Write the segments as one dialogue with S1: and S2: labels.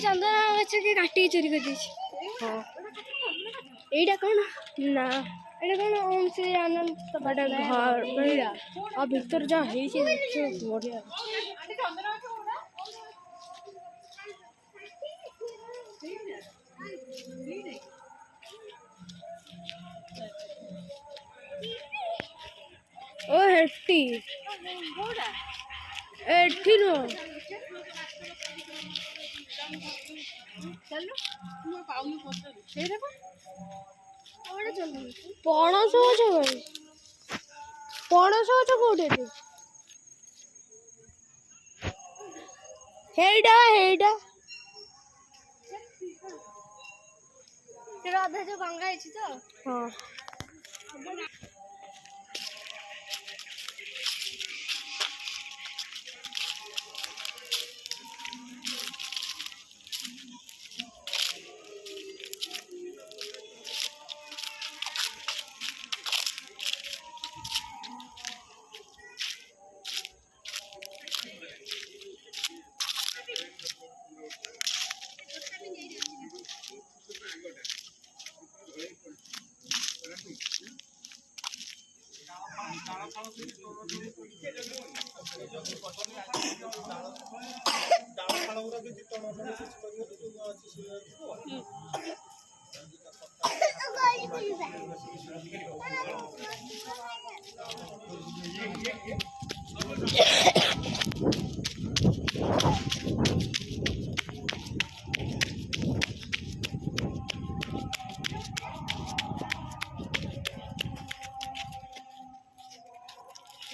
S1: चंदन गछ के काटी चोरी कर एटा कौन ना एटा कौन ओम से आनंद बड़ा घर बढ़िया अब भीतर जा है बढ़िया ओ हेट्टी एठी नो चलो मैं पाऊंगी फोटो दे रे ओडे चलो पणस हो भाई पणस हो कोडे हेडा हेडा तेरा आधा जो गंगा है तो हां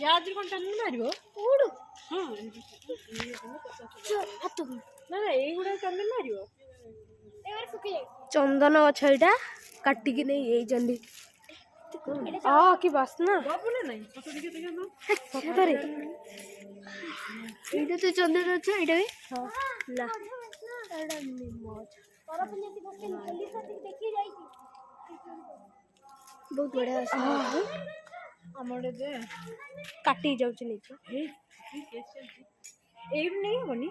S1: याद कौन टन मारियो ओडू हां हाथ ना ए गुडा टन मारियो एवर सुके चंदन गछ एटा काटी के नहीं ए जंडी आ की बासना बाबूले नहीं फोटो दिखे देखा ना फोटो रे एटा तो चंदन गछ एटा भी हां ला एटा मौज परपन यदि बस जल्दी से देखि जाई बहुत बढ़िया है हमरे जे काटी जाउछ नीचे हे एम नहीं होनी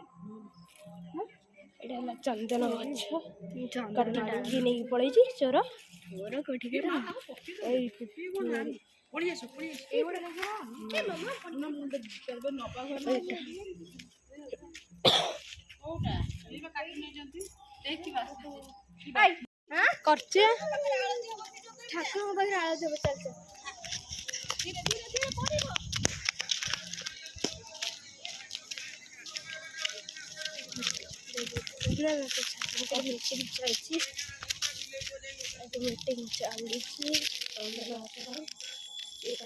S1: एटा हला चंदन गछ काटी नहीं पड़े छी चोर चोर कोठी के एई पड़ी आसो ए बडा लगा ए मामा पन्ना मुंड करबे नपा घर ओटा एबा काटी नहीं जंती देखि बास हां करछे ठाकुर बगैर आलो देबो चल चल धीरे धीरे धीरे पड़िबो इतना तो छात्र का मीटिंग चलती है मीटिंग चल रही है और ये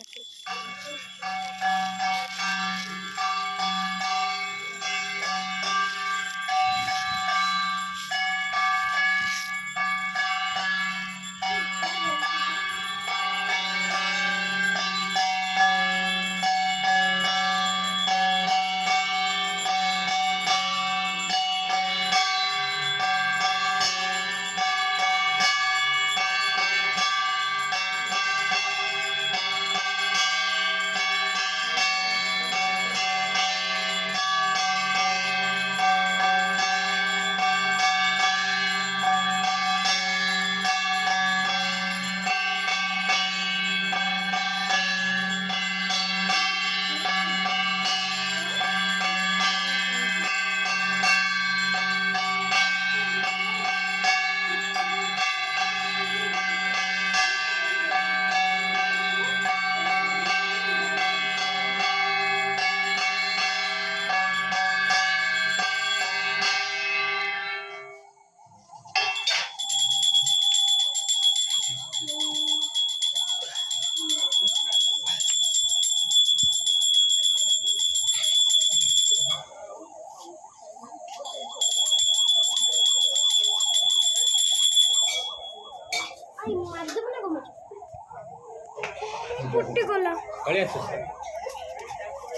S1: पुट्टी कोला कळी असतो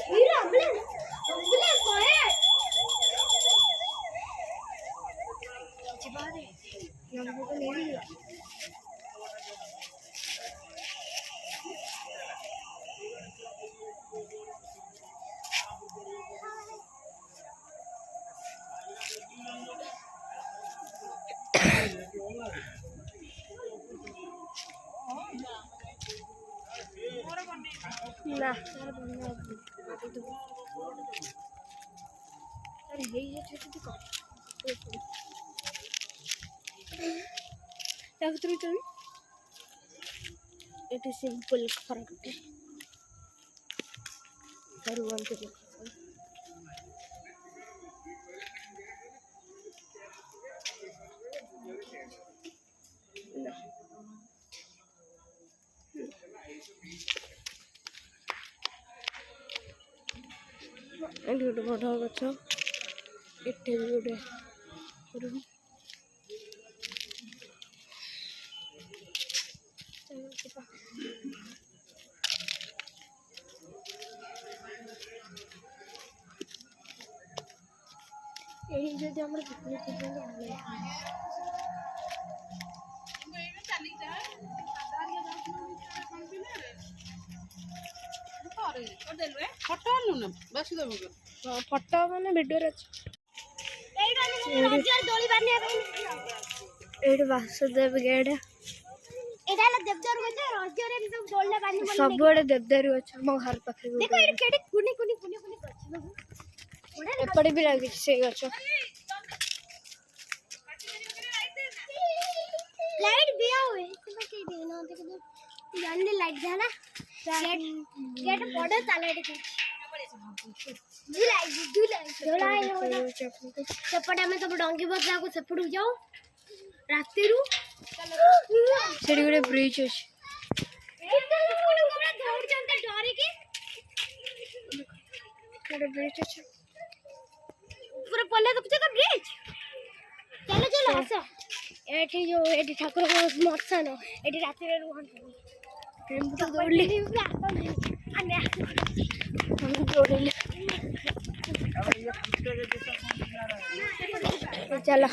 S1: हीरा एम्बुलेंस कोए जिबारे नंबर को ले लिया ରାସ୍ତାରେ ବନ୍ୟା ଆରେ ହେଇଯାଉଛି ତୁ କହ ତା ଭିତରୁ ଚଳି ଏଠି ସିମ୍ପଲ ଖରାଟେ ରୁହନ୍ତୁ ଏଠି ଗୋଟେ ବଡ଼ ଗଛ ଏଠି ବି ଗୋଟେ ରୁମ୍ ଏଇ ଯଦି ଆମର ପିକନିକ୍ ଭଲ ଫଟୋ ମାନେ ଭିଡ଼ିଓରେ ଅଛି ଏଇଠି ବାସୁଦେବ ଗେଟ୍ ସବୁଆଡେ ଦେବଦାରୁ ଗଛ ଆମ ଘର ପାଖରେ ଏପଟେ ବି ଲାଗିଛି ସେଇ ଗଛ लाइट दिया हुए इसमें के देना देखो जानले लाइट जाला गेट बड़ा तालाइट के झुलाई सेपटे हमें सब डंगी बदला को सेपटू जाओ राती रु सेडी गोटे ब्रिज अछि ब्रिज अछि पूरा पल्ले तो तो ब्रिज चलो चलो आसो एठी जो एठी ठाकुर को मरसन एठी राती रे रुहन हम तो दौड़ली हम दौड़ली चलो